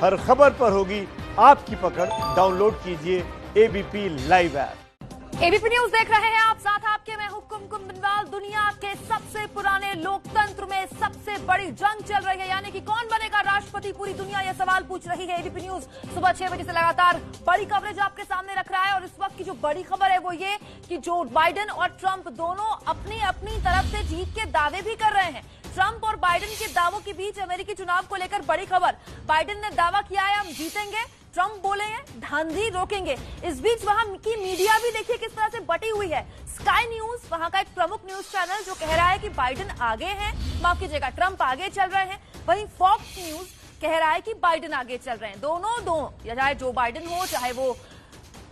हर खबर पर होगी आपकी पकड़। डाउनलोड कीजिए ABP live app. ABP news देख रहे हैं आप, साथ आपके मैं हूं कुमकुम बिनवाल। दुनिया के सबसे पुराने लोकतंत्र में सबसे बड़ी जंग चल रही है, यानी कि कौन बनेगा राष्ट्रपति। पूरी दुनिया यह सवाल पूछ रही है। एबीपी न्यूज सुबह 6 बजे से लगातार बड़ी कवरेज आपके सामने रख रहा है और इस वक्त की जो बड़ी खबर है वो ये कि जो बाइडेन और ट्रंप दोनों अपनी अपनी तरफ से जीत के दावे भी कर रहे हैं। ट्रंप और बाइडेन के दावों के बीच अमेरिकी चुनाव को लेकर बड़ी खबर। बाइडेन ने दावा किया है हम जीतेंगे, ट्रंप बोले हैं धांधली रोकेंगे। इस बीच वहां की मीडिया भी देखिए किस तरह से बटी हुई है। स्काई न्यूज वहां का एक प्रमुख न्यूज चैनल जो कह रहा है कि बाइडेन आगे हैं, माफ कीजिएगा ट्रंप आगे चल रहे हैं। वहीं फॉक्स न्यूज कह रहा है कि बाइडेन आगे चल रहे हैं। दोनों या चाहे जो बाइडेन हो चाहे वो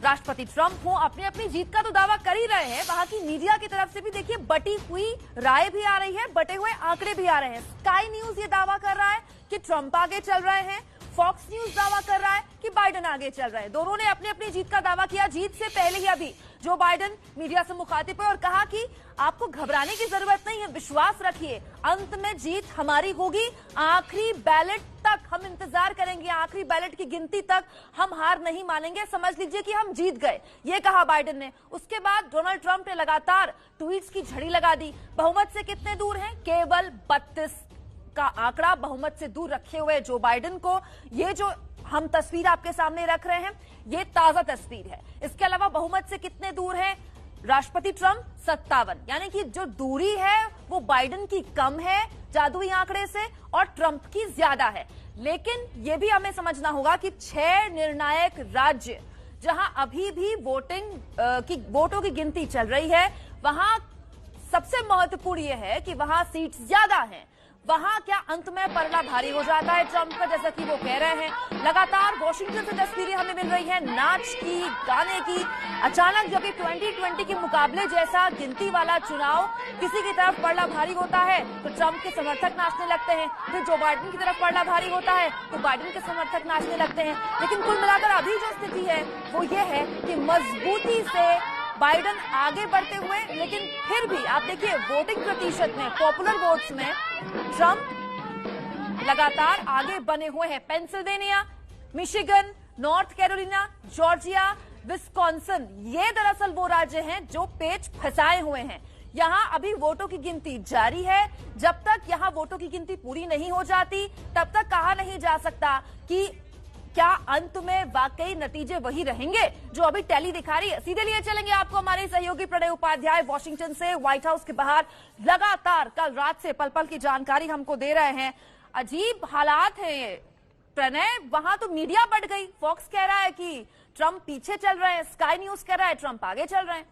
राष्ट्रपति ट्रंप हो, अपनी अपनी जीत का तो दावा कर ही रहे हैं। वहां की मीडिया की तरफ से भी देखिए बटी हुई राय भी आ रही है, बटे हुए आंकड़े भी आ रहे हैं। स्काई न्यूज ये दावा कर रहा है कि ट्रंप आगे चल रहे हैं, फॉक्स न्यूज दावा कर रहा है कि बाइडेन आगे चल रहे हैं। दोनों ने अपनी अपनी जीत का दावा किया। जीत से पहले ही अभी जो बाइडेन मीडिया से मुखातिब है और कहा कि आपको घबराने की जरूरत नहीं है, विश्वास रखिए, अंत में जीत हमारी होगी। आखिरी बैलेट तक हम इंतजार करेंगे, आखिरी बैलेट की गिनती तक हम हार नहीं मानेंगे, समझ लीजिए कि हम जीत गए, ये कहा बाइडेन ने। उसके बाद डोनाल्ड ट्रंप ने लगातार ट्वीट्स की झड़ी लगा दी। बहुमत से कितने दूर हैं? केवल 32 का आंकड़ा बहुमत से दूर रखे हुए जो बाइडेन को, ये जो हम तस्वीर आपके सामने रख रहे हैं ये ताजा तस्वीर है। इसके अलावा बहुमत से कितने दूर है राष्ट्रपति ट्रंप? 57, यानी कि जो दूरी है वो बाइडेन की कम है जादुई आंकड़े से और ट्रंप की ज्यादा है। लेकिन यह भी हमें समझना होगा कि 6 निर्णायक राज्य जहां अभी भी वोटों की गिनती चल रही है, वहां सबसे महत्वपूर्ण यह है कि वहां सीट ज्यादा है। वहां क्या अंत में पलड़ा भारी हो जाता है ट्रंप का, जैसा कि वो कह रहे हैं। लगातार वॉशिंगटन से तस्वीरें हमें मिल रही है नाच की, गाने की। अचानक जब ये 2020 के मुकाबले जैसा गिनती वाला चुनाव किसी की तरफ पलड़ा भारी होता है तो ट्रंप के समर्थक नाचने लगते हैं, फिर जो बाइडेन की तरफ पलड़ा भारी होता है तो बाइडेन के समर्थक नाचने लगते हैं। लेकिन कुल मिलाकर अभी जो स्थिति है वो ये है कि मजबूती से बाइडेन आगे बढ़ते हुए, लेकिन फिर भी आप देखिए वोटिंग प्रतिशत में, पॉपुलर वोट्स में ट्रंप लगातार आगे बने हुए हैं। Pennsylvania, Michigan, north Carolina, Georgia, Wisconsin, ये दरअसल वो राज्य हैं जो पेच फंसाए हुए हैं। यहां अभी वोटों की गिनती जारी है। जब तक यहां वोटों की गिनती पूरी नहीं हो जाती तब तक कहा नहीं जा सकता कि क्या अंत में वाकई नतीजे वही रहेंगे जो अभी टैली दिखा रही है। सीधे लिए चलेंगे आपको हमारे सहयोगी प्रणय उपाध्याय वॉशिंगटन से, व्हाइट हाउस के बाहर लगातार कल रात से पल पल की जानकारी हमको दे रहे हैं। अजीब हालात है प्रणय, वहां तो मीडिया बढ़ गई। फॉक्स कह रहा है कि ट्रंप पीछे चल रहे हैं, स्काई न्यूज कह रहा है ट्रंप आगे चल रहे हैं।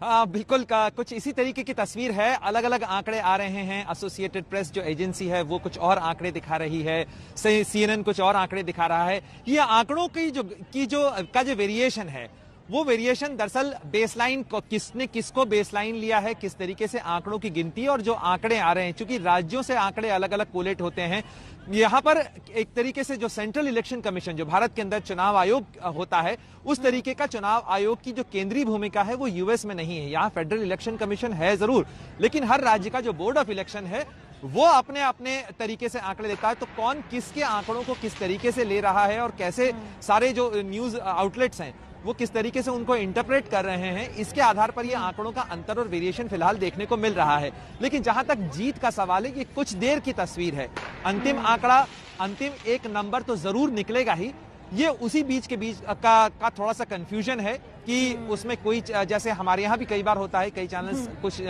हाँ बिल्कुल, कुछ इसी तरीके की तस्वीर है। अलग अलग आंकड़े आ रहे हैं। एसोसिएटेड प्रेस जो एजेंसी है वो कुछ और आंकड़े दिखा रही है, CNN कुछ और आंकड़े दिखा रहा है। ये आंकड़ों की जो वेरिएशन है वो वेरिएशन दरअसल बेसलाइन को किसको बेसलाइन लिया है, किस तरीके से आंकड़ों की गिनती और जो आंकड़े आ रहे हैं, चूंकि राज्यों से आंकड़े अलग अलग कोलेट होते हैं। यहां पर एक तरीके से जो सेंट्रल इलेक्शन कमीशन, जो भारत के अंदर चुनाव आयोग होता है, उस तरीके का चुनाव आयोग की जो केंद्रीय भूमिका है वो यूएस में नहीं है। यहां फेडरल इलेक्शन कमीशन है जरूर, लेकिन हर राज्य का जो बोर्ड ऑफ इलेक्शन है वो अपने अपने तरीके से आंकड़े देता है। तो कौन किसके आंकड़ों को किस तरीके से ले रहा है और कैसे सारे जो न्यूज आउटलेट्स हैं वो किस तरीके से उनको इंटरप्रेट कर रहे हैं, इसके आधार पर ये आंकड़ों का अंतर और वेरिएशन फिलहाल देखने को मिल रहा है। लेकिन जहां तक जीत का सवाल है, ये कुछ देर की तस्वीर है। अंतिम आंकड़ा, अंतिम एक नंबर तो जरूर निकलेगा ही। ये उसी बीच का थोड़ा सा कंफ्यूजन है कि उसमें कोई, जैसे हमारे यहाँ भी कई बार होता है, कई चैनल्स कुछ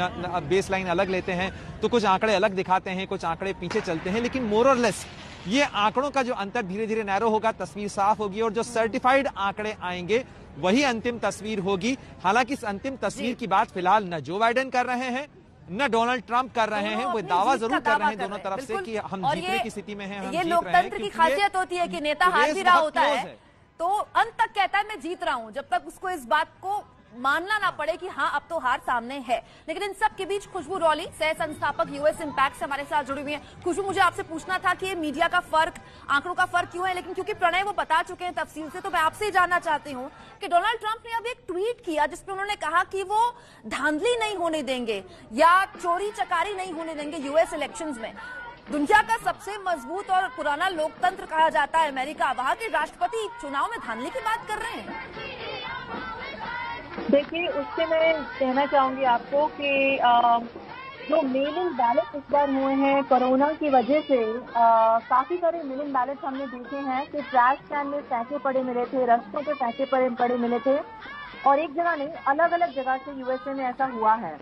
बेसलाइन अलग लेते हैं तो कुछ आंकड़े अलग दिखाते हैं, कुछ आंकड़े पीछे चलते हैं। लेकिन मोर और लेस ये आंकड़ों का जो अंतर धीरे धीरे नैरो होगा, तस्वीर साफ होगी और जो सर्टिफाइड आंकड़े आएंगे वही अंतिम तस्वीर होगी। हालांकि इस अंतिम तस्वीर की बात फिलहाल न जो बाइडेन कर रहे हैं न डोनाल्ड ट्रंप कर रहे हैं। वो दावा जरूर कर रहे हैं दोनों तरफ से कि हम जीतने की स्थिति में हैं, हम जीत रहे हैं। ये लोकतंत्र की खासियत होती है कि नेता हार भी रहा होता है तो अंत तक कहता है मैं जीत रहा हूं, जब तक उसको इस बात को मानना ना पड़े कि हाँ अब तो हार सामने है। लेकिन इन सब के बीच खुशबू रॉली, सह संस्थापक यूएस इम्पैक्ट से हमारे साथ जुड़ी हुई है। खुशबू, मुझे आपसे पूछना था कि ये मीडिया का फर्क, आंकड़ों का फर्क क्यों है, लेकिन क्योंकि प्रणय वो बता चुके हैं तफसील से, तो मैं आपसे ही जानना चाहती हूँ कि डोनाल्ड ट्रंप ने अब एक ट्वीट किया जिसमें उन्होंने कहा कि वो धांधली नहीं होने देंगे या चोरी चकारी नहीं होने देंगे यूएस इलेक्शंस में। दुनिया का सबसे मजबूत और पुराना लोकतंत्र कहा जाता है अमेरिका, वहां के राष्ट्रपति चुनाव में धांधली की बात कर रहे हैं। देखिए, उससे मैं कहना चाहूंगी आपको कि जो मेलिंग बैलेट इस बार हुए हैं कोरोना की वजह से, काफी सारे मेलिंग बैलेट हमने देखे हैं कि ट्रैश कैन में पैसे पड़े मिले थे, रस्तों पे पैसे पड़े मिले थे, और एक जगह नहीं, अलग अलग जगह से यूएसए में ऐसा हुआ है।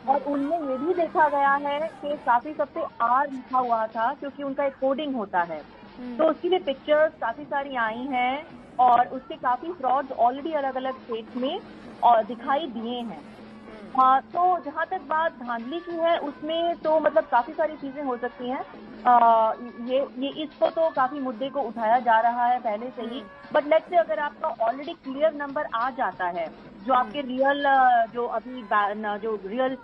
और उनमें ये भी देखा गया है कि काफी सब पे आर लिखा हुआ था, क्योंकि उनका एक कोडिंग होता है, तो उसकी भी पिक्चर्स काफी सारी आई हैं और उससे काफी फ्रॉड्स ऑलरेडी अलग अलग स्टेट्स में और दिखाई दिए हैं। तो जहाँ तक बात धांधली की है, उसमें तो मतलब काफी सारी चीजें हो सकती हैं। ये इसको तो काफी मुद्दे को उठाया जा रहा है पहले से ही, बट लेट्स से अगर आपका ऑलरेडी क्लियर नंबर आ जाता है, जो आपके रियल जो अभी जो रियल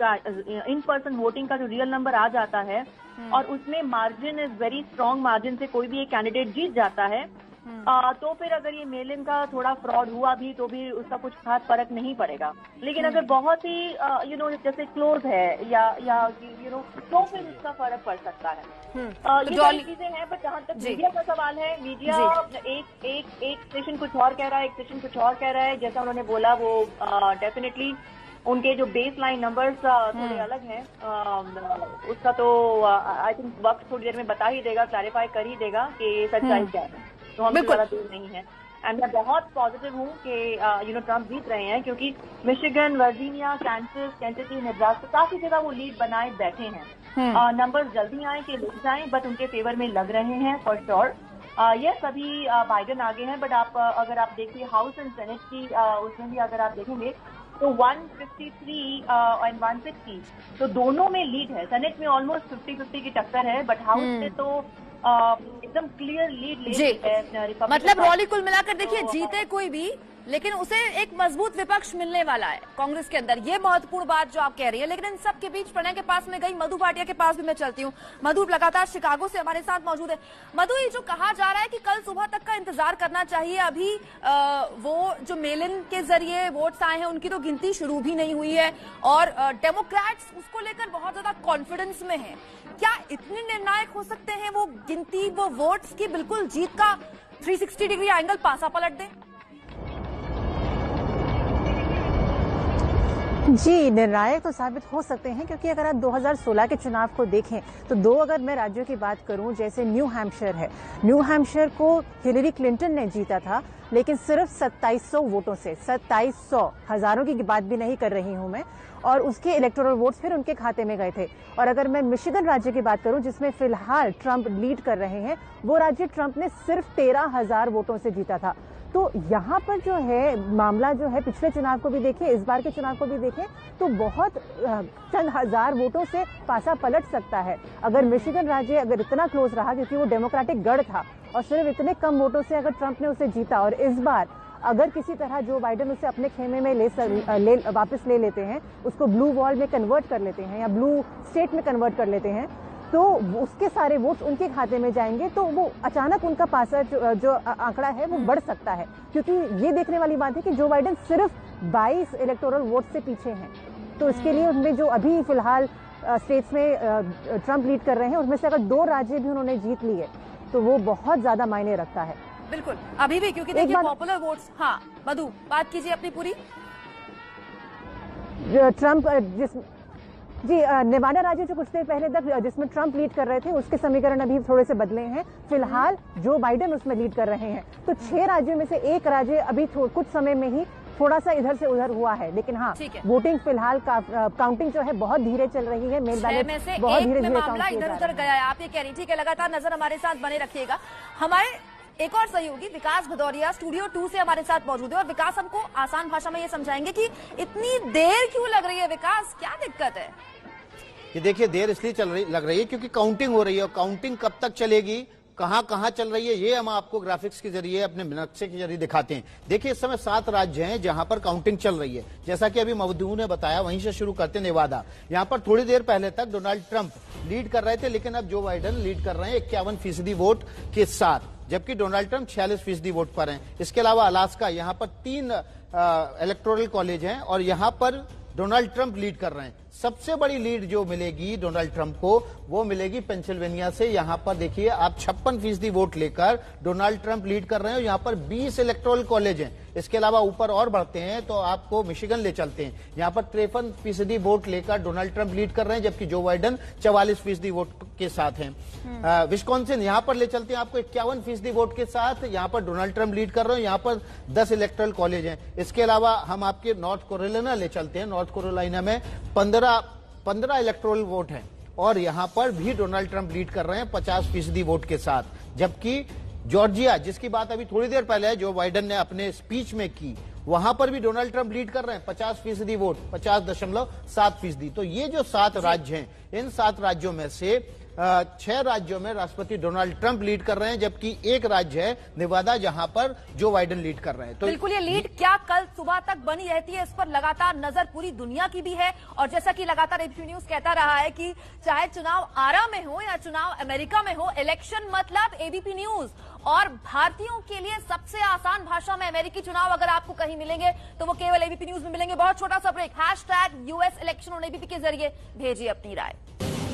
इन पर्सन वोटिंग का जो रियल नंबर आ जाता है और उसमें margin is very strong margin से कोई भी एक कैंडिडेट जीत जाता है, तो फिर अगर ये मेल इन का थोड़ा फ्रॉड हुआ भी तो भी उसका कुछ खास फर्क नहीं पड़ेगा। लेकिन अगर बहुत ही जैसे क्लोज है या तो फिर उसका फर्क पड़ सकता है। ये सारी चीजें हैं, बट जहाँ तक मीडिया का सवाल है, मीडिया एक स्टेशन कुछ और कह रहा है, एक स्टेशन कुछ और कह रहा है। जैसा उन्होंने बोला वो डेफिनेटली उनके जो बेस लाइन नंबर्स थोड़े अलग हैं, उसका तो आई थिंक वक्त थोड़ी देर में बता ही देगा, क्लैरिफाई कर ही देगा कि सच्चाई क्या है। तो हम ज्यादा दूर नहीं है। एंड मैं बहुत पॉजिटिव हूँ कि ट्रम्प जीत रहे हैं, क्योंकि Michigan, Virginia, Kansas, Kentucky, Nebraska, काफी जगह वो लीड बनाए बैठे हैं। नंबर्स जल्दी आए कि लेट जाएं, बट उनके फेवर में लग रहे हैं फॉर श्योर। ये सभी बाइडेन आगे हैं, बट अगर आप देखिए हाउस एंड सेनेट की, उसमें भी अगर आप देखेंगे तो 153 एंड 160, तो दोनों में लीड है। सेनेट में ऑलमोस्ट 50-50 की टक्कर है, बट हाउस में तो एकदम क्लियर लीड ले है। मतलब रॉली कुल मिलाकर देखिए, जीते कोई भी, लेकिन उसे एक मजबूत विपक्ष मिलने वाला है कांग्रेस के अंदर। ये महत्वपूर्ण बात जो आप कह रही है। लेकिन इन सब के बीच प्रणय के पास में गई, मधु भाटिया के पास भी मैं चलती हूँ। मधु लगातार शिकागो से हमारे साथ मौजूद है। मधु, ये जो कहा जा रहा है कि कल सुबह तक का इंतजार करना चाहिए, अभी वो जो मेल इन के जरिए वोट्स आए हैं उनकी तो गिनती शुरू भी नहीं हुई है, और डेमोक्रेट्स उसको लेकर बहुत ज्यादा कॉन्फिडेंस में है। क्या इतने निर्णायक हो सकते हैं वो गिनती, वो वोट्स की बिल्कुल जीत का 360 डिग्री एंगल पासा पलट दे? जी, निर्णायक तो साबित हो सकते हैं, क्योंकि अगर आप 2016 के चुनाव को देखें तो दो अगर मैं राज्यों की बात करूं, जैसे न्यू हैम्पशायर है, न्यू हैम्पशायर को हिलेरी क्लिंटन ने जीता था, लेकिन सिर्फ 2700 वोटों से। 2700, हजारों की बात भी नहीं कर रही हूं मैं, और उसके इलेक्टोरल वोट्स फिर उनके खाते में गए थे। और अगर मैं मिशिगन राज्य की बात करूं, जिसमें फिलहाल ट्रंप लीड कर रहे हैं, वो राज्य ट्रंप ने सिर्फ 13,000 वोटों से जीता था। तो यहाँ पर जो है मामला जो है, पिछले चुनाव को भी देखें, इस बार के चुनाव को भी देखें, तो बहुत चंद हजार वोटों से पासा पलट सकता है। अगर मिशिगन राज्य अगर इतना क्लोज रहा, क्योंकि वो डेमोक्रेटिक गढ़ था, और सिर्फ इतने कम वोटों से अगर ट्रंप ने उसे जीता, और इस बार अगर किसी तरह जो बाइडेन उसे अपने खेमे में वापस ले लेते हैं, उसको ब्लू वॉल में कन्वर्ट कर लेते हैं या ब्लू स्टेट में कन्वर्ट कर लेते हैं, तो उसके सारे वोट्स उनके खाते में जाएंगे, तो वो अचानक उनका पासा जो आंकड़ा है वो बढ़ सकता है। क्योंकि ये देखने वाली बात है कि जो बाइडेन सिर्फ 22 इलेक्टोरल वोट से पीछे हैं, तो इसके लिए उनमें जो अभी फिलहाल स्टेट्स में ट्रंप लीड कर रहे हैं, उनमें से अगर 2 राज्य भी उन्होंने जीत लिए तो वो बहुत ज्यादा मायने रखता है। बिल्कुल, अभी भी, क्योंकि देखिए पॉपुलर वोट्स। हाँ मधु, बात कीजिए अपनी पूरी। ट्रंप जी, नेवाडा राज्य जो कुछ देर पहले तक जिसमें ट्रंप लीड कर रहे थे, उसके समीकरण अभी थोड़े से बदले हैं। फिलहाल जो बाइडेन उसमें लीड कर रहे हैं, तो 6 राज्यों में से एक राज्य अभी कुछ समय में ही थोड़ा सा इधर से उधर हुआ है। लेकिन हाँ, वोटिंग फिलहाल काउंटिंग जो है बहुत धीरे चल रही है। मेल बैलेट बहुत धीरे धीरे मामला इधर उधर गया है, आप ये कह रही थी कि लगातार नजर हमारे साथ बने रखिएगा। हमारे एक और सहयोगी विकास भदौरिया स्टूडियो 2 से हमारे साथ मौजूद है, और विकास हमको आसान भाषा में ये समझाएंगे कि इतनी देर क्यों लग रही है। विकास, क्या दिक्कत है? ये देखिए, देर इसलिए लग रही है क्योंकि काउंटिंग हो रही है, और काउंटिंग कब तक चलेगी कहां कहां चल रही है, ये हम आपको ग्राफिक्स के जरिए, अपने नक्शे के जरिए दिखाते हैं। देखिए, इस समय 7 राज्य हैं जहां पर काउंटिंग चल रही है। जैसा कि अभी मवदू ने बताया, वहीं से शुरू करते हैं। नेवादा, यहां पर थोड़ी देर पहले तक डोनाल्ड ट्रंप लीड कर रहे थे, लेकिन अब जो बाइडेन लीड कर रहे हैं 51% वोट के साथ, जबकि डोनाल्ड ट्रंप 46% वोट पर हैं। इसके अलावा अलास्का, यहां पर 3 इलेक्टोरल कॉलेज हैं और यहां पर डोनाल्ड ट्रंप लीड कर रहे हैं। सबसे बड़ी लीड जो मिलेगी डोनाल्ड ट्रंप को, वो मिलेगी पेंसिल्वेनिया से। यहां पर देखिए आप 56% वोट लेकर डोनाल्ड ट्रंप लीड कर रहे हैं। यहां पर 20 इलेक्टोरल कॉलेज हैं। इसके अलावा ऊपर और बढ़ते हैं तो आपको मिशिगन ले चलते हैं। यहां पर 53% वोट लेकर डोनाल्ड ट्रंप लीड कर रहे हैं, जबकि जो बाइडेन 44% वोट के साथ हैं। विस्कॉन्सिन, यहां पर ले चलते हैं आपको 51% वोट के साथ। यहां पर डोनाल्ड ट्रंप लीड कर रहे हैं। यहां पर 10 इलेक्टोरल कॉलेज हैं। इसके अलावा हम आपके नॉर्थ कैरोलिना ले चलते हैं। नॉर्थ कैरोलिना में 15 इलेक्टोरल वोट हैं और यहां पर भी डोनाल्ड ट्रंप लीड कर रहे हैं 50% वोट के साथ। जबकि जॉर्जिया, जिसकी बात अभी थोड़ी देर पहले जो बाइडेन ने अपने स्पीच में की, वहां पर भी डोनाल्ड ट्रंप लीड कर रहे हैं 50% वोट, 50.7%। तो ये जो 7 राज्य हैं, इन 7 राज्यों में से 6 राज्यों में राष्ट्रपति डोनाल्ड ट्रंप लीड कर रहे हैं, जबकि एक राज्य है नेवादा जहां पर जो बाइडेन लीड कर रहे हैं। तो बिल्कुल, ये लीड क्या कल सुबह तक बनी रहती है, इस पर लगातार नजर पूरी दुनिया की भी है। और जैसा कि लगातार एबीपी न्यूज कहता रहा है कि चाहे चुनाव आरा में हो या चुनाव अमेरिका में हो, इलेक्शन मतलब एबीपी न्यूज। और भारतीयों के लिए सबसे आसान भाषा में अमेरिकी चुनाव अगर आपको कहीं मिलेंगे तो वो केवल एबीपी न्यूज में मिलेंगे। बहुत छोटा सा break, #US election on ABP के जरिए भेजिए अपनी राय।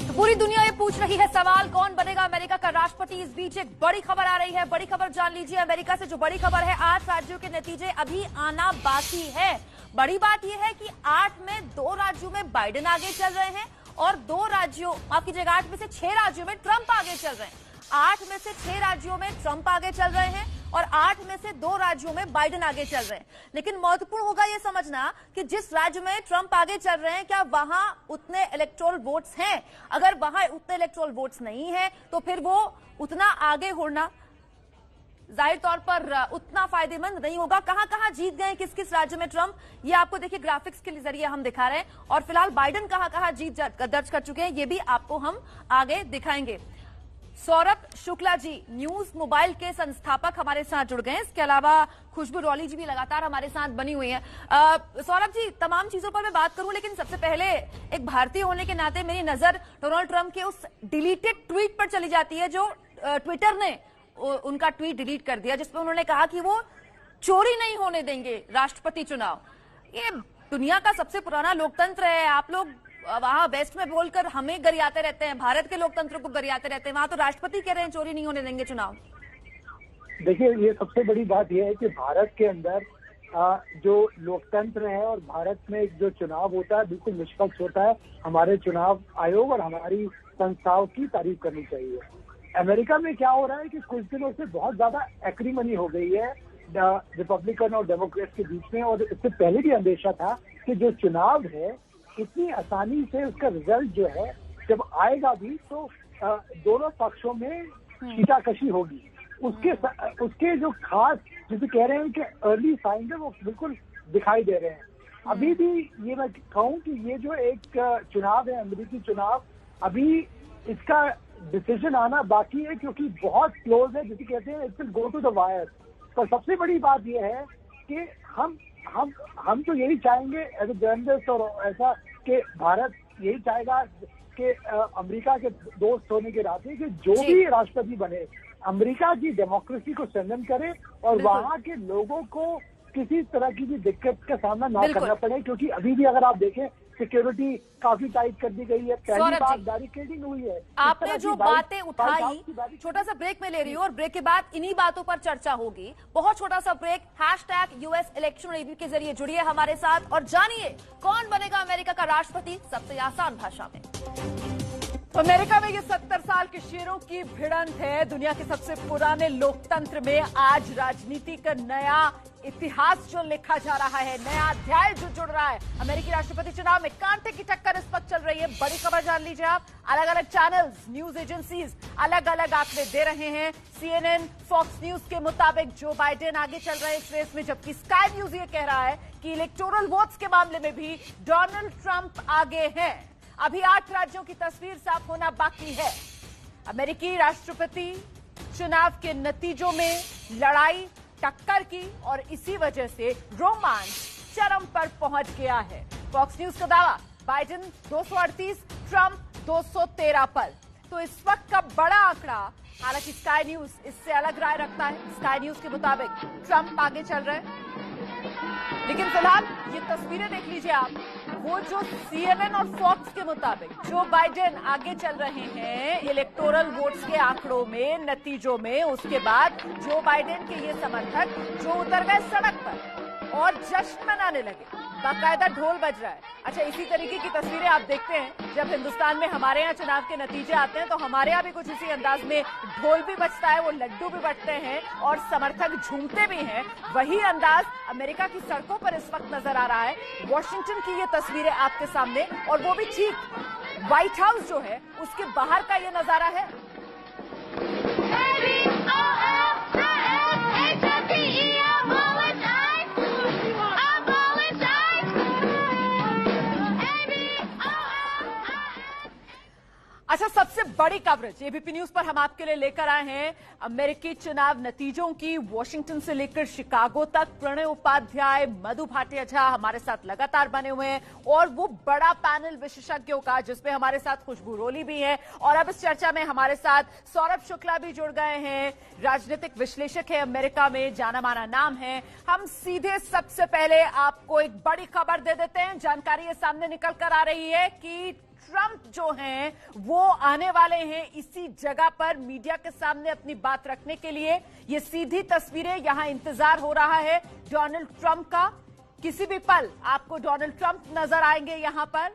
तो पूरी दुनिया ये पूछ रही है सवाल, कौन बनेगा अमेरिका का राष्ट्रपति। इस बीच एक बड़ी खबर आ रही है, बड़ी खबर जान लीजिए अमेरिका से। जो बड़ी खबर है, 8 राज्यों के नतीजे अभी आना बाकी है। बड़ी बात यह है कि 8 में 2 राज्यों में बाइडेन आगे चल रहे हैं और 2 राज्यों, माफ कीजिएगा, 8 में से 6 राज्यों में ट्रंप आगे चल रहे हैं। 8 में से 6 राज्यों में ट्रंप आगे चल रहे हैं और 8 में से 2 राज्यों में बाइडेन आगे चल रहे हैं। लेकिन महत्वपूर्ण होगा यह समझना कि जिस राज्य में ट्रंप आगे चल रहे हैं, क्या वहां उतने इलेक्टोरल वोट्स हैं। अगर वहां उतने इलेक्टोरल वोट्स नहीं है तो फिर वो उतना आगे होना जाहिर तौर पर उतना फायदेमंद नहीं होगा। कहां कहां जीत गए किस किस राज्य में ट्रंप, ये आपको देखिए ग्राफिक्स के जरिए हम दिखा रहे हैं। और फिलहाल बाइडेन कहां कहां जीत दर्ज कर चुके हैं, ये भी आपको हम आगे दिखाएंगे। सौरभ शुक्ला जी न्यूज मोबाइल के संस्थापक हमारे साथ जुड़ गए हैं। इसके अलावा खुशबू रौली जी भी लगातार हमारे साथ बनी हुई हैं। सौरभ जी, तमाम चीजों पर मैं बात करूं, लेकिन सबसे पहले एक भारतीय होने के नाते मेरी नजर डोनाल्ड ट्रंप के उस डिलीटेड ट्वीट पर चली जाती है जो ट्विटर ने उनका ट्वीट डिलीट कर दिया, जिसमें उन्होंने कहा कि वो चोरी नहीं होने देंगे राष्ट्रपति चुनाव। ये दुनिया का सबसे पुराना लोकतंत्र है। आप लोग वहां वेस्ट में बोलकर हमें गरियाते रहते हैं, भारत के लोकतंत्र को गरियाते रहते हैं, वहां तो राष्ट्रपति कह रहे हैं चोरी नहीं होने देंगे चुनाव। देखिए, ये सबसे बड़ी बात यह है कि भारत के अंदर जो लोकतंत्र है और भारत में जो चुनाव होता है बिल्कुल निष्पक्ष होता है। हमारे चुनाव आयोग और हमारी संस्थाओं की तारीफ करनी चाहिए। अमेरिका में क्या हो रहा है कि कुछ दिनों से बहुत ज्यादा एक्रीमनी हो गई है रिपब्लिकन और डेमोक्रेट के बीच में, और इससे पहले भी अंदेशा था कि जो चुनाव है इतनी आसानी से उसका रिजल्ट जो है जब आएगा भी तो दोनों पक्षों में छीटाकशी होगी। उसके जो खास जिसे कह रहे हैं कि अर्ली साइन है वो बिल्कुल दिखाई दे रहे हैं। अभी भी ये मैं कहूँ कि ये जो एक चुनाव है अमेरिकी चुनाव, अभी इसका डिसीजन आना बाकी है क्योंकि बहुत क्लोज है, जिसे कहते हैं it will go to the wire. पर सबसे बड़ी बात यह है कि हम तो यही चाहेंगे एज ए जर्नलिस्ट और ऐसा कि भारत यही चाहेगा कि अमेरिका के दोस्त होने के नाते कि जो भी राष्ट्रपति बने अमेरिका की डेमोक्रेसी को स्ट्रेंथन करे और वहाँ के लोगों को किसी तरह की भी दिक्कत का सामना ना करना पड़े। क्योंकि अभी भी अगर आप देखें सिक्योरिटी काफी टाइट कर दी गई है, पहली बार बैरिकेडिंग हुई है। आपने जो बातें उठाई, छोटा सा ब्रेक में ले रही हूँ और ब्रेक के बाद इन्हीं बातों पर चर्चा होगी। बहुत छोटा सा ब्रेक, #US इलेक्शन रिव्यू के जरिए जुड़िए हमारे साथ और जानिए कौन बनेगा अमेरिका का राष्ट्रपति सबसे आसान भाषा में। तो अमेरिका में ये 70 साल के शेरों की भिड़ंत है। दुनिया के सबसे पुराने लोकतंत्र में आज राजनीति का नया इतिहास जो लिखा जा रहा है, नया अध्याय जो जुड़ रहा है। अमेरिकी राष्ट्रपति चुनाव में कांटे की टक्कर इस वक्त चल रही है। बड़ी खबर जान लीजिए आप, अलग अलग चैनल्स, न्यूज एजेंसीज अलग अलग आंकड़े दे रहे हैं। CNN, फॉक्स न्यूज के मुताबिक जो बाइडेन आगे चल रहे हैं इस रेस में, जबकि स्काई न्यूज ये कह रहा है कि इलेक्टोरल वोट्स के मामले में भी डोनाल्ड ट्रंप आगे हैं। अभी 8 राज्यों की तस्वीर साफ होना बाकी है। अमेरिकी राष्ट्रपति चुनाव के नतीजों में लड़ाई टक्कर की और इसी वजह से रोमांच चरम पर पहुंच गया है। फॉक्स न्यूज का दावा, बाइडेन 238, ट्रंप 213 पर। तो इस वक्त का बड़ा आंकड़ा, हालांकि स्काई न्यूज इससे अलग राय रखता है। स्काई न्यूज के मुताबिक ट्रंप आगे चल रहे हैं, लेकिन फिलहाल ये तस्वीरें देख लीजिए आप। वो जो CNN और फॉक्स के मुताबिक जो बाइडेन आगे चल रहे हैं इलेक्टोरल वोट्स के आंकड़ों में, नतीजों में, उसके बाद जो बाइडेन के ये समर्थक जो उतर गए सड़क पर और जश्न मनाने लगे, बाकायदा ढोल बज रहा है। अच्छा, इसी तरीके की तस्वीरें आप देखते हैं जब हिंदुस्तान में हमारे यहाँ चुनाव के नतीजे आते हैं, तो हमारे यहाँ भी कुछ इसी अंदाज में ढोल भी बजता है, वो लड्डू भी बटते हैं और समर्थक झूमते भी हैं। वही अंदाज अमेरिका की सड़कों पर इस वक्त नजर आ रहा है। वॉशिंगटन की ये तस्वीरें आपके सामने, और वो भी ठीक व्हाइट हाउस जो है उसके बाहर का ये नजारा है। अच्छा, सबसे बड़ी कवरेज एबीपी न्यूज पर हम आपके लिए लेकर आए हैं अमेरिकी चुनाव नतीजों की। वॉशिंगटन से लेकर शिकागो तक प्रणय उपाध्याय, मधु भाटिया झा हमारे साथ लगातार बने हुए हैं, और वो बड़ा पैनल विशेषज्ञों का जिसमें हमारे साथ खुशबू रोली भी है। और अब इस चर्चा में हमारे साथ सौरभ शुक्ला भी जुड़ गए हैं, राजनीतिक विश्लेषक है, अमेरिका में जाना माना नाम है। हम सीधे सबसे पहले आपको एक बड़ी खबर दे देते हैं। जानकारी ये सामने निकल कर आ रही है कि ट्रंप जो हैं वो आने वाले हैं इसी जगह पर मीडिया के सामने अपनी बात रखने के लिए। ये सीधी तस्वीरें, यहां इंतजार हो रहा है डोनाल्ड ट्रंप का। किसी भी पल आपको डोनाल्ड ट्रंप नजर आएंगे यहां पर।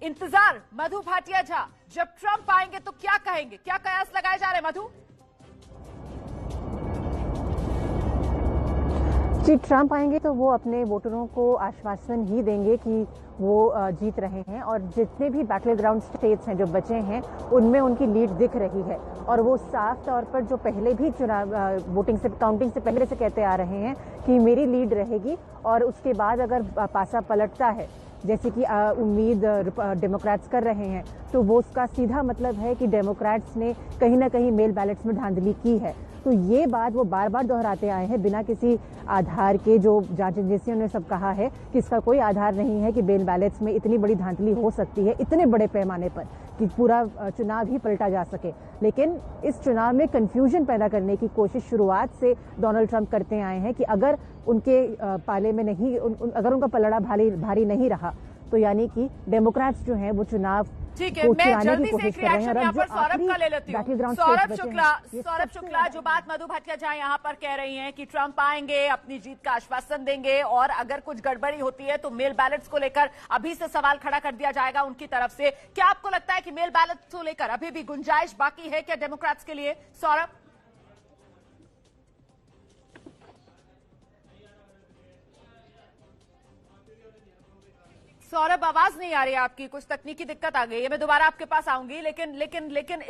इंतजार मधु भाटिया झा, जब ट्रंप आएंगे तो क्या कहेंगे, क्या कयास लगाए जा रहे हैं मधु? जी, ट्रंप आएंगे तो वो अपने वोटरों को आश्वासन ही देंगे कि वो जीत रहे हैं, और जितने भी बैटल ग्राउंड स्टेट्स हैं जो बचे हैं उनमें उनकी लीड दिख रही है। और वो साफ तौर पर जो पहले भी चुनाव वोटिंग से काउंटिंग से पहले से कहते आ रहे हैं कि मेरी लीड रहेगी, और उसके बाद अगर पासा पलटता है जैसे कि उम्मीद डेमोक्रेट्स कर रहे हैं, तो वो उसका सीधा मतलब है कि डेमोक्रेट्स ने कहीं ना कहीं मेल बैलेट्स में धांधली की है। तो ये बात वो बार बार दोहराते आए हैं बिना किसी आधार के। जो जांच एजेंसियों ने सब कहा है कि इसका कोई आधार नहीं है कि मेल बैलेट्स में इतनी बड़ी धांधली हो सकती है इतने बड़े पैमाने पर कि पूरा चुनाव ही पलटा जा सके। लेकिन इस चुनाव में कंफ्यूजन पैदा करने की कोशिश शुरुआत से डोनाल्ड ट्रंप करते आए हैं कि अगर उनके पाले में नहीं, अगर उनका पलड़ा भारी नहीं रहा तो यानी कि डेमोक्रेट्स जो हैं वो चुनाव ठीक है। मैं जल्दी से एक रिएक्शन यहाँ पर सौरभ का ले लेती हूँ। सौरभ शुक्ला, जो बात मधु भाटिया झा यहाँ पर कह रही हैं कि ट्रंप आएंगे, अपनी जीत का आश्वासन देंगे, और अगर कुछ गड़बड़ी होती है तो मेल बैलेट्स को लेकर अभी से सवाल खड़ा कर दिया जाएगा उनकी तरफ से। क्या आपको लगता है कि मेल बैलेट्स को लेकर अभी भी गुंजाइश बाकी है क्या डेमोक्रेट्स के लिए? सौरभ, सौरभ आवाज नहीं आ रही है आपकी, कुछ तकनीकी दिक्कत आ गई है। मैं दोबारा आपके पास आऊंगी, लेकिन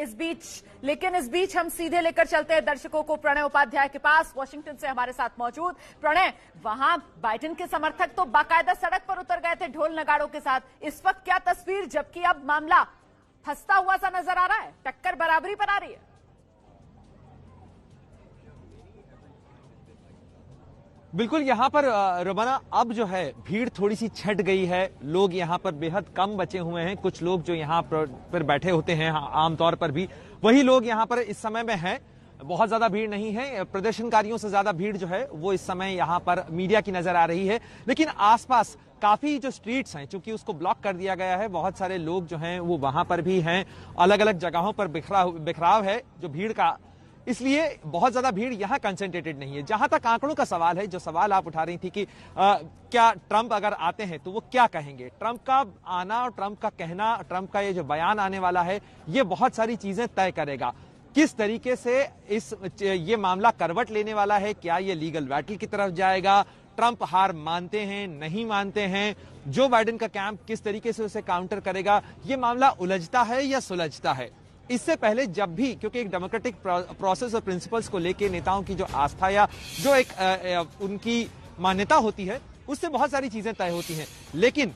इस बीच हम सीधे लेकर चलते हैं दर्शकों को प्रणय उपाध्याय के पास, वॉशिंगटन से हमारे साथ मौजूद। प्रणय, वहां बाइडेन के समर्थक तो बाकायदा सड़क पर उतर गए थे ढोल नगाड़ों के साथ। इस वक्त क्या तस्वीर, जबकि अब मामला फंसता हुआ सा नजर आ रहा है, टक्कर बराबरी पर आ रही है? बिल्कुल, यहाँ पर रबाना अब जो है भीड़ थोड़ी सी छट गई है। लोग यहाँ पर बेहद कम बचे हुए हैं। कुछ लोग जो यहाँ पर बैठे होते हैं आमतौर पर भी वही लोग यहाँ पर इस समय में हैं। बहुत ज्यादा भीड़ नहीं है। प्रदर्शनकारियों से ज्यादा भीड़ जो है वो इस समय यहाँ पर मीडिया की नजर आ रही है। लेकिन आसपास काफी जो स्ट्रीट्स हैं, चूंकि उसको ब्लॉक कर दिया गया है, बहुत सारे लोग जो हैं वो वहां पर भी हैं। अलग अलग जगहों पर बिखराव है जो भीड़ का, इसलिए बहुत ज्यादा भीड़ यहाँ कंसंट्रेटेड नहीं है। जहां तक आंकड़ों का सवाल है, जो सवाल आप उठा रही थी कि क्या ट्रंप अगर आते हैं तो वो क्या कहेंगे, ट्रंप का आना और ट्रंप का कहना, ट्रंप का ये जो बयान आने वाला है, ये बहुत सारी चीजें तय करेगा। किस तरीके से ये मामला करवट लेने वाला है, क्या ये लीगल बैटल की तरफ जाएगा, ट्रंप हार मानते हैं नहीं मानते हैं, जो बाइडेन का कैंप किस तरीके से उसे काउंटर करेगा, ये मामला उलझता है या सुलझता है। इससे पहले जब भी, क्योंकि एक डेमोक्रेटिक प्रोसेस और प्रिंसिपल्स को लेके नेताओं की जो आस्था या जो एक उनकी मान्यता होती है, उससे बहुत सारी चीजें तय होती हैं। लेकिन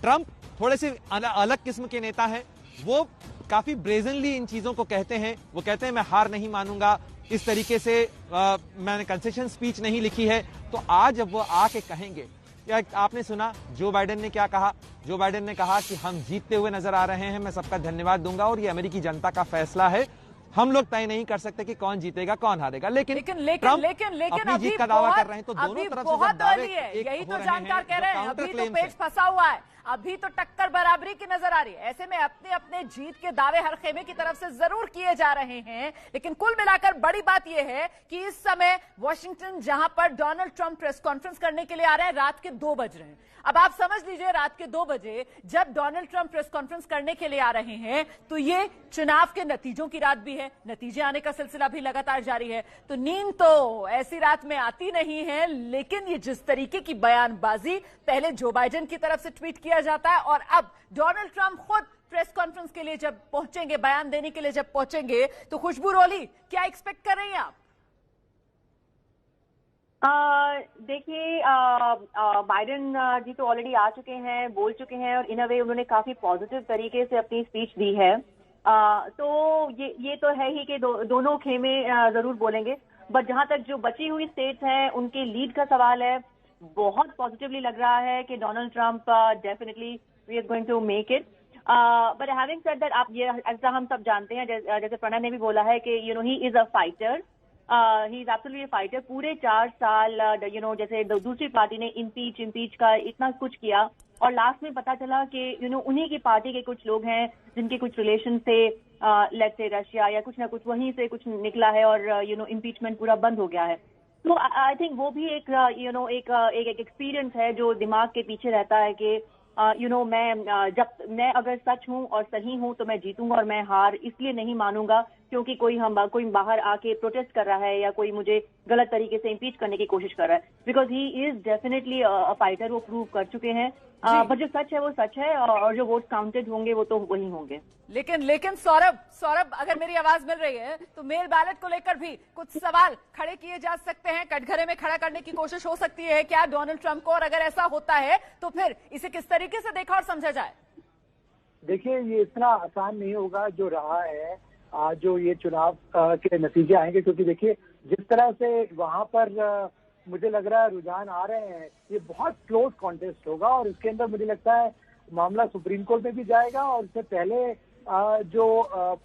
ट्रंप थोड़े से अलग किस्म के नेता हैं। वो काफी ब्रेजनली इन चीजों को कहते हैं। वो कहते हैं मैं हार नहीं मानूंगा, इस तरीके से मैंने कंसेशन स्पीच नहीं लिखी है। तो आज जब वो आके कहेंगे, या आपने सुना जो बाइडेन ने क्या कहा? जो बाइडेन ने कहा कि हम जीतते हुए नजर आ रहे हैं, मैं सबका धन्यवाद दूंगा और ये अमेरिकी जनता का फैसला है, हम लोग तय नहीं कर सकते कि कौन जीतेगा कौन हारेगा। लेकिन ट्रंप अपनी जीत का दावा कर रहे हैं, तो दोनों तरफ से जब दावे यही तो जानकार कह रहे हैं, अभी तो पेच फंसा हुआ है, अभी तो टक्कर बराबरी की नजर आ रही है। ऐसे में अपने अपने जीत के दावे हर खेमे की तरफ से जरूर किए जा रहे हैं, लेकिन कुल मिलाकर बड़ी बात यह है कि इस समय वॉशिंगटन जहां पर डोनाल्ड ट्रंप प्रेस कॉन्फ्रेंस करने के लिए आ रहे हैं, रात के 2 बज रहे हैं। अब आप समझ लीजिए रात के 2 बजे जब डोनाल्ड ट्रंप प्रेस कॉन्फ्रेंस करने के लिए आ रहे हैं, तो ये चुनाव के नतीजों की रात भी है, नतीजे आने का सिलसिला भी लगातार जारी है। तो नींद तो ऐसी रात में आती नहीं है, लेकिन ये जिस तरीके की बयानबाजी पहले जो बाइडेन की तरफ से ट्वीट किया जाता है और अब डोनाल्ड ट्रंप खुद प्रेस कॉन्फ्रेंस के लिए जब पहुंचेंगे, बयान देने के लिए जब पहुंचेंगे, तो खुशबू रोली क्या एक्सपेक्ट कर रही हैं आप? देखिए, बाइडेन जी तो ऑलरेडी आ चुके हैं, बोल चुके हैं और इन अ वे उन्होंने काफी पॉजिटिव तरीके से अपनी स्पीच दी है। तो ये तो है ही कि दोनों खेमे जरूर बोलेंगे, बट जहां तक जो बची हुई स्टेट्स हैं उनके लीड का सवाल है, बहुत पॉजिटिवली लग रहा है कि Donald Trump definitely we are going to make it. But having said that, आप ये ऐसा हम सब जानते हैं, जैसे प्रणय ने भी बोला है कि he is a fighter, he is absolutely fighter. पूरे 4 साल जैसे दूसरी पार्टी ने इम्पीच का इतना कुछ किया और लास्ट में पता चला कि उन्हीं की पार्टी के कुछ लोग हैं जिनके कुछ रिलेशन से लेट्स से रशिया या कुछ ना कुछ वहीं से कुछ निकला है और इम्पीचमेंट पूरा बंद हो गया है। तो आई थिंक वो भी एक एक एक्सपीरियंस है जो दिमाग के पीछे रहता है कि मैं अगर सच हूं और सही हूं तो मैं जीतूंगा और मैं हार इसलिए नहीं मानूंगा क्योंकि कोई बाहर आके प्रोटेस्ट कर रहा है या कोई मुझे गलत तरीके से इम्पीच करने की कोशिश कर रहा है। Because he is definitely a fighter, वो प्रूव कर चुके हैं। पर जो सच है वो सच है और जो वोट काउंटेड होंगे वो तो वही होंगे। लेकिन सौरभ अगर मेरी आवाज मिल रही है तो मेल बैलेट को लेकर भी कुछ सवाल खड़े किए जा सकते हैं, कटघरे में खड़ा करने की कोशिश हो सकती है क्या डोनाल्ड ट्रंप को? और अगर ऐसा होता है तो फिर इसे किस तरीके से देखा और समझा जाए? देखिए, ये इतना आसान नहीं होगा जो रहा है, जो ये चुनाव के नतीजे आएंगे, क्योंकि देखिए जिस तरह से वहां पर मुझे लग रहा है रुझान आ रहे हैं, ये बहुत क्लोज कॉन्टेस्ट होगा और इसके अंदर मुझे लगता है मामला सुप्रीम कोर्ट में भी जाएगा और इससे पहले जो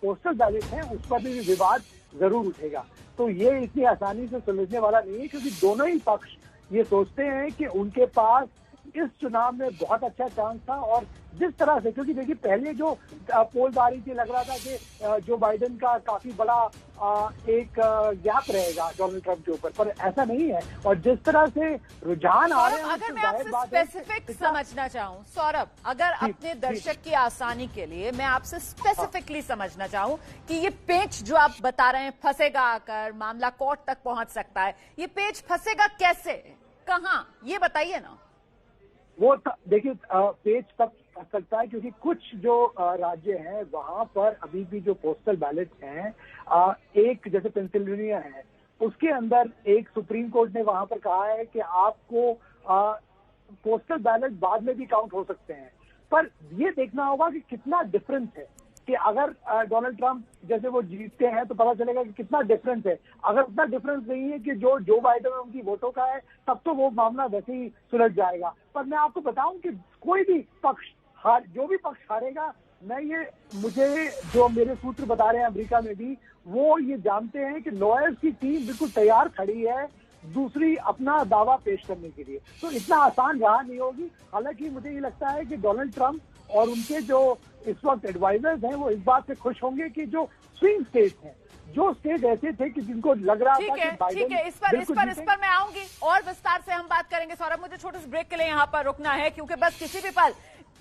पोस्टल बैलेट है उस पर भी विवाद जरूर उठेगा। तो ये इतनी आसानी से सुलझने वाला नहीं है, क्योंकि दोनों ही पक्ष ये सोचते हैं कि उनके पास इस चुनाव में बहुत अच्छा चांस था और जिस तरह से, क्योंकि देखिए पहले जो पोलबारी थी लग रहा था कि जो बाइडेन का काफी बड़ा एक गैप रहेगा डोनाल्ड ट्रंप के ऊपर, पर ऐसा नहीं है। और जिस तरह से रुझान आ रहे हैं, अगर मैं आपसे स्पेसिफिक समझना चाहूँ सौरभ, अगर अपने दर्शक की आसानी के लिए मैं आपसे स्पेसिफिकली समझना चाहूँ कि ये पेच जो आप बता रहे हैं फंसेगा आकर, मामला कोर्ट तक पहुंच सकता है, ये पेच फंसेगा कैसे, कहाँ, ये बताइए ना। वो देखिए पेच तक सकता है क्योंकि कुछ जो राज्य हैं वहां पर अभी भी जो पोस्टल बैलेट हैं, एक जैसे पेंसिल्वेनिया है, उसके अंदर एक सुप्रीम कोर्ट ने वहां पर कहा है कि आपको पोस्टल बैलेट बाद में भी काउंट हो सकते हैं। पर ये देखना होगा कि कितना डिफरेंस है, कि अगर डोनाल्ड ट्रंप जैसे वो जीतते हैं तो पता चलेगा कि कितना डिफरेंस है। अगर उतना डिफरेंस नहीं है कि जो बाइडेन उनकी वोटों का है, तब तो वो मामला वैसे ही सुलझ जाएगा। पर मैं आपको बताऊं कि कोई भी पक्ष जो भी पक्ष हारेगा, मुझे जो मेरे सूत्र बता रहे हैं अमेरिका में भी, वो ये जानते हैं कि लॉयर्स की टीम बिल्कुल तैयार खड़ी है दूसरी अपना दावा पेश करने के लिए। तो इतना आसान रहा नहीं होगी। हालांकि मुझे ये लगता है कि डोनाल्ड ट्रंप और उनके जो इस वक्त एडवाइजर्स हैं वो इस बात से खुश होंगे कि जो स्विंग स्टेट हैं, जो स्टेट ऐसे थे कि जिनको लग रहा था कि बाइडेन, ठीक है, इस पर मैं आऊंगी और विस्तार से हम बात करेंगे। सौरभ, मुझे छोटे से ब्रेक के लिए यहाँ पर रुकना है क्योंकि बस किसी भी पल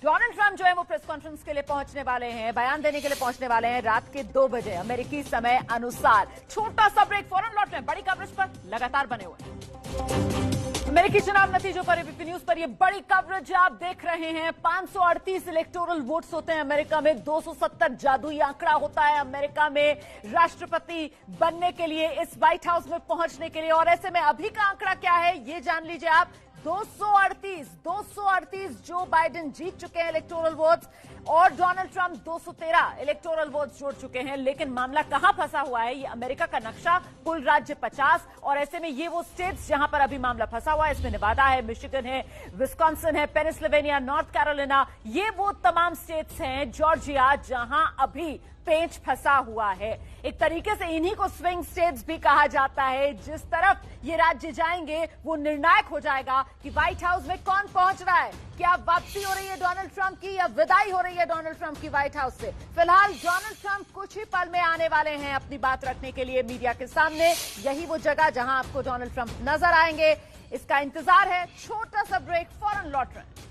डोनाल्ड ट्रंप जो है वो प्रेस कॉन्फ्रेंस के लिए पहुंचने वाले हैं, बयान देने के लिए पहुंचने वाले हैं रात के 2 बजे अमेरिकी समय अनुसार। छोटा सा ब्रेक, फौरन लौट रहे हैं। बड़ी कवरेज पर लगातार बने हुए हैं। अमेरिकी चुनाव नतीजों पर एबीपी न्यूज पर ये बड़ी कवरेज आप देख रहे हैं। 538 इलेक्टोरल वोट्स होते हैं अमेरिका में, 270 जादुई आंकड़ा होता है अमेरिका में राष्ट्रपति बनने के लिए, इस व्हाइट हाउस में पहुंचने के लिए। और ऐसे में अभी का आंकड़ा क्या है ये जान लीजिए आप। 238 जो बाइडेन जीत चुके हैं इलेक्टोरल वोट्स और डोनाल्ड ट्रंप 213 इलेक्टोरल वोट्स जोड़ चुके हैं। लेकिन मामला कहां फंसा हुआ है? ये अमेरिका का नक्शा, कुल राज्य 50 और ऐसे में ये वो स्टेट्स जहां पर अभी मामला फंसा हुआ है, इसमें नेवादा है, मिशिगन है, विस्कॉन्सिन है, पेनिसिल्वेनिया, नॉर्थ कैरोलिना, ये वो तमाम स्टेट्स हैं, जॉर्जिया, जहां अभी पेंच फंसा हुआ है। एक तरीके से इन्हीं को स्विंग स्टेट्स भी कहा जाता है। जिस तरफ ये राज्य जाएंगे वो निर्णायक हो जाएगा कि व्हाइट हाउस में कौन पहुंच रहा है। क्या वापसी हो रही है डोनाल्ड ट्रंप की या विदाई हो रही है डोनाल्ड ट्रंप की व्हाइट हाउस से? फिलहाल डोनाल्ड ट्रंप कुछ ही पल में आने वाले हैं अपनी बात रखने के लिए मीडिया के सामने। यही वो जगह जहां आपको डोनाल्ड ट्रंप नजर आएंगे। इसका इंतजार है। छोटा सा ब्रेक, फौरन लौट रहे हैं।